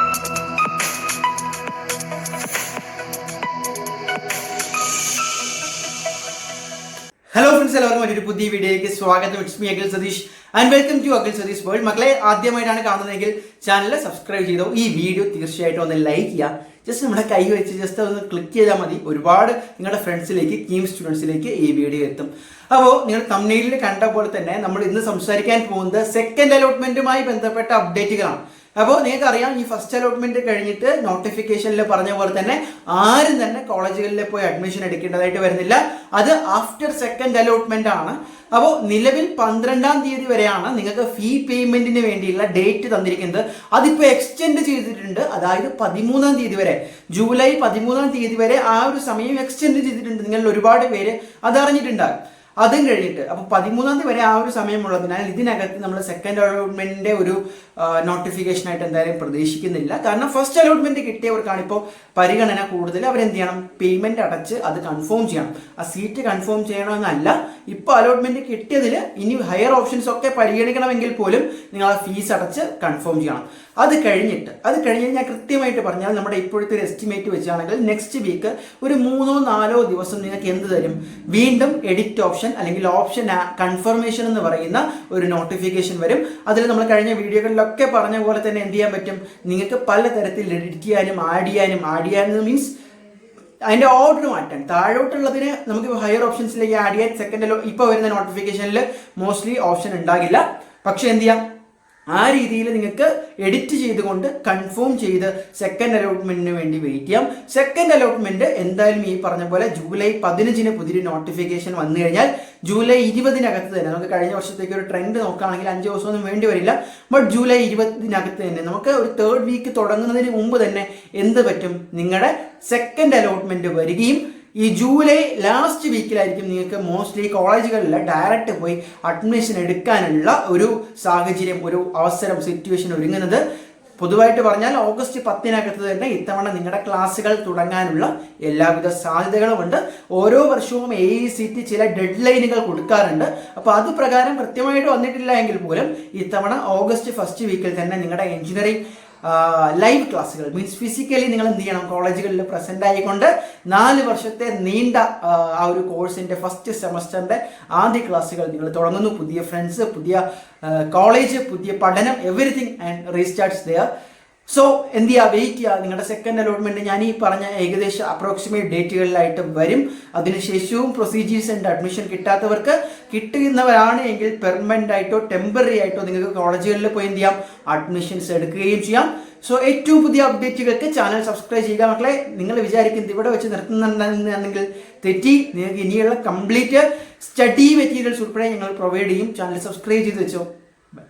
Hello friends, എല്ലാവർക്കും ഒരു പുതിയ വീഡിയോയിലേക്ക് സ്വാഗതം. It's me Akhil Satheesh and welcome to Akhil Satheesh world. മക്കളെ, ആദ്യമായിട്ടാണ് കാണുന്നതെങ്കിൽ ചാനൽ സബ്സ്ക്രൈബ് ചെയ്തോ. ഈ വീഡിയോ തീർച്ചയായിട്ടും ഒന്ന് ലൈക്ക് ചെയ്യുക. ജസ്റ്റ് നമ്മുടെ കൈ വെച്ച് ജസ്റ്റ് ഒന്ന് ക്ലിക്ക് ചെയ്താൽ മതി. ഒരുപാട് നിങ്ങളുടെ ഫ്രണ്ട്സിലേക്ക്, കീം സ്റ്റുഡൻസിലേക്ക് ഈ വീഡിയോ എത്തും. അപ്പോൾ നിങ്ങൾ തംബ്നെയിലിൽ കണ്ട പോലെ തന്നെ നമ്മൾ ഇന്ന് സംസാരിക്കാൻ പോകുന്നത് സെക്കൻഡ് അലോട്ട്മെന്റുമായി ബന്ധപ്പെട്ട അപ്ഡേറ്റുകളാണ്. അപ്പോൾ നിങ്ങൾക്ക് അറിയാം, ഈ ഫസ്റ്റ് അലോട്ട്മെന്റ് കഴിഞ്ഞിട്ട് നോട്ടിഫിക്കേഷനിൽ പറഞ്ഞ പോലെ തന്നെ ആരും തന്നെ കോളേജുകളിൽ പോയി അഡ്മിഷൻ എടുക്കേണ്ടതായിട്ട് വരുന്നില്ല. അത് ആഫ്റ്റർ സെക്കൻഡ് അലോട്ട്മെന്റ് ആണ്. അപ്പോൾ നിലവിൽ 12-ാം തീയതി വരെയാണ് നിങ്ങൾക്ക് ഫീ പേയ്മെന്റിന് വേണ്ടിയുള്ള ഡേറ്റ് തന്നിരിക്കുന്നത്. അതിപ്പോൾ എക്സ്റ്റെൻഡ് ചെയ്തിട്ടുണ്ട്. അതായത് 13-ാം തീയതി വരെ, ജൂലൈ 13-ാം തീയതി വരെ ആ ഒരു സമയം എക്സ്റ്റെൻഡ് ചെയ്തിട്ടുണ്ട്. നിങ്ങളിൽ ഒരുപാട് പേര് അതറിഞ്ഞിട്ടുണ്ടാകും. അതും കഴിഞ്ഞിട്ട് അപ്പോൾ 13-ാം തീയതി വരെ ആ ഒരു സമയമുള്ളതിനാൽ ഇതിനകത്ത് നമ്മൾ സെക്കൻഡ് അലോട്ട്മെന്റിന്റെ ഒരു നോട്ടിഫിക്കേഷൻ ആയിട്ട് എന്തായാലും പ്രതീക്ഷിക്കുന്നില്ല. കാരണം ഫസ്റ്റ് അലോട്ട്മെന്റ് കിട്ടിയവർക്കാണ് ഇപ്പോൾ പരിഗണന കൂടുതൽ. അവരെന്ത് ചെയ്യണം? പേയ്മെന്റ് അടച്ച് അത് കൺഫേം ചെയ്യണം. ആ സീറ്റ് കൺഫേം ചെയ്യണമെന്നല്ല, ഇപ്പോൾ അലോട്ട്മെന്റ് കിട്ടിയതിൽ ഇനി ഹയർ ഓപ്ഷൻസ് ഒക്കെ പരിഗണിക്കണമെങ്കിൽ പോലും നിങ്ങൾ ആ ഫീസ് അടച്ച് കൺഫേം ചെയ്യണം. അത് കഴിഞ്ഞിട്ട് ഞാൻ കൃത്യമായിട്ട് പറഞ്ഞാൽ നമ്മുടെ ഇപ്പോഴത്തെ ഒരു എസ്റ്റിമേറ്റ് വെച്ചാണെങ്കിൽ നെക്സ്റ്റ് വീക്ക് ഒരു 3-4 ദിവസം നിങ്ങൾക്ക് എന്ത് തരും? വീണ്ടും എഡിറ്റ് ഓപ്ഷൻ അല്ലെങ്കിൽ ഓപ്ഷൻ കൺഫർമേഷൻ എന്ന് പറയുന്ന ഒരു നോട്ടിഫിക്കേഷൻ വരും. അതിൽ നമ്മൾ കഴിഞ്ഞ വീഡിയോകളിലൊക്കെ പറഞ്ഞ പോലെ തന്നെ എന്ത് ചെയ്യാൻ പറ്റും? നിങ്ങൾക്ക് പലതരത്തിൽ എഡിറ്റ് ചെയ്യാനും ആഡ് ചെയ്യാനും മീൻസ് അതിന്റെ ഓർഡർ മാറ്റാൻ. താഴോട്ടുള്ളതിന് നമുക്ക് ഹയർ ഓപ്ഷൻസിലേക്ക് ആഡ് ചെയ്യാൻ സെക്കൻഡ് ഇപ്പോൾ വരുന്ന നോട്ടിഫിക്കേഷനിൽ മോസ്റ്റ്ലി ഓപ്ഷൻ ഉണ്ടാകില്ല. പക്ഷെ എന്ത് ചെയ്യാം? ആ രീതിയിൽ നിങ്ങൾക്ക് എഡിറ്റ് ചെയ്തുകൊണ്ട് കൺഫേം ചെയ്ത് സെക്കൻഡ് അലോട്ട്മെന്റിന് വേണ്ടി വെയിറ്റ് ചെയ്യാം. സെക്കൻഡ് അലോട്ട്മെന്റ് എന്തായാലും ഈ പറഞ്ഞ പോലെ ജൂലൈ 15-ന് പുതിയൊരു നോട്ടിഫിക്കേഷൻ വന്നു കഴിഞ്ഞാൽ ജൂലൈ 20-നകത്ത് തന്നെ, നമുക്ക് കഴിഞ്ഞ വർഷത്തേക്ക് ഒരു ട്രെൻഡ് നോക്കുകയാണെങ്കിൽ 5 ദിവസമൊന്നും വേണ്ടി വരില്ല. ബട്ട് ജൂലൈ 20-നകത്ത് തന്നെ നമുക്ക് ഒരു 3rd വീക്ക് തുടങ്ങുന്നതിന് മുമ്പ് തന്നെ എന്ത് പറ്റും? നിങ്ങളുടെ സെക്കൻഡ് അലോട്ട്മെന്റ് വരികയും ഈ ജൂലൈ ലാസ്റ്റ് വീക്കിലായിരിക്കും നിങ്ങൾക്ക് മോസ്റ്റ്ലി കോളേജുകളിൽ ഡയറക്റ്റ് പോയി അഡ്മിഷൻ എടുക്കാനുള്ള ഒരു സാഹചര്യം, ഒരു അവസരം, സിറ്റുവേഷൻ ഒരുങ്ങുന്നത്. പൊതുവായിട്ട് പറഞ്ഞാൽ ഓഗസ്റ്റ് 10-നകത്ത് തന്നെ ഇത്തവണ നിങ്ങളുടെ ക്ലാസ്സുകൾ തുടങ്ങാനുള്ള എല്ലാവിധ സാധ്യതകളുമുണ്ട്. ഓരോ വർഷവും AICT ചില ഡെഡ് ലൈനുകൾ കൊടുക്കാറുണ്ട്. അപ്പോൾ അത് പ്രകാരം കൃത്യമായിട്ട് വന്നിട്ടില്ല എങ്കിൽ പോലും ഇത്തവണ ഓഗസ്റ്റ് ഫസ്റ്റ് വീക്കിൽ തന്നെ നിങ്ങളുടെ എഞ്ചിനീയറിംഗ് ലൈവ് ക്ലാസ്സുകൾ മീൻസ് ഫിസിക്കലി നിങ്ങൾ എന്ത് ചെയ്യണം? കോളേജുകളിൽ പ്രസന്റ് ആയിക്കൊണ്ട് 4 വർഷത്തെ നീണ്ട ആ ഒരു കോഴ്സിന്റെ ഫസ്റ്റ് സെമസ്റ്ററിന്റെ ആദ്യ ക്ലാസ്സുകൾ നിങ്ങൾ തുടങ്ങുന്നു. പുതിയ ഫ്രണ്ട്സ്, പുതിയ കോളേജ്, പുതിയ പഠനം, എവറിത്തിങ് ആൻഡ് റീസ്റ്റാർട്ട്സ് ദെയർ. സോ എന്ത് ചെയ്യുക? വെയിറ്റ് ചെയ്യുക. നിങ്ങളുടെ സെക്കൻഡ് അലോട്ട്മെന്റ് ഞാൻ ഈ പറഞ്ഞ ഏകദേശം അപ്രോക്സിമേറ്റ് ഡേറ്റുകളിലായിട്ട് വരും. അതിനുശേഷവും പ്രൊസീജിയേഴ്സ് ആൻഡ് അഡ്മിഷൻ കിട്ടാത്തവർക്ക്, കിട്ടുന്നവരാണ് എങ്കിൽ പെർമനന്റ് ആയിട്ടോ ടെമ്പററി ആയിട്ടോ നിങ്ങൾക്ക് കോളേജുകളിൽ പോയി എന്ത് ചെയ്യാം? അഡ്മിഷൻസ് എടുക്കുകയും ചെയ്യാം. സോ ഏറ്റവും പുതിയ അപ്ഡേറ്റുകൾക്ക് ചാനൽ സബ്സ്ക്രൈബ് ചെയ്യുക. മക്കളെ, നിങ്ങൾ വിചാരിക്കുന്നത് ഇവിടെ വെച്ച് നിർത്തുന്നുണ്ടെങ്കിൽ തെറ്റി. നിങ്ങൾക്ക് ഇനിയുള്ള കംപ്ലീറ്റ് സ്റ്റഡി മെറ്റീരിയൽസ് ഉൾപ്പെടെ ഞങ്ങൾ പ്രൊവൈഡ് ചെയ്യും. ചാനൽ സബ്സ്ക്രൈബ് ചെയ്ത് വെച്ചോ. ബൈ.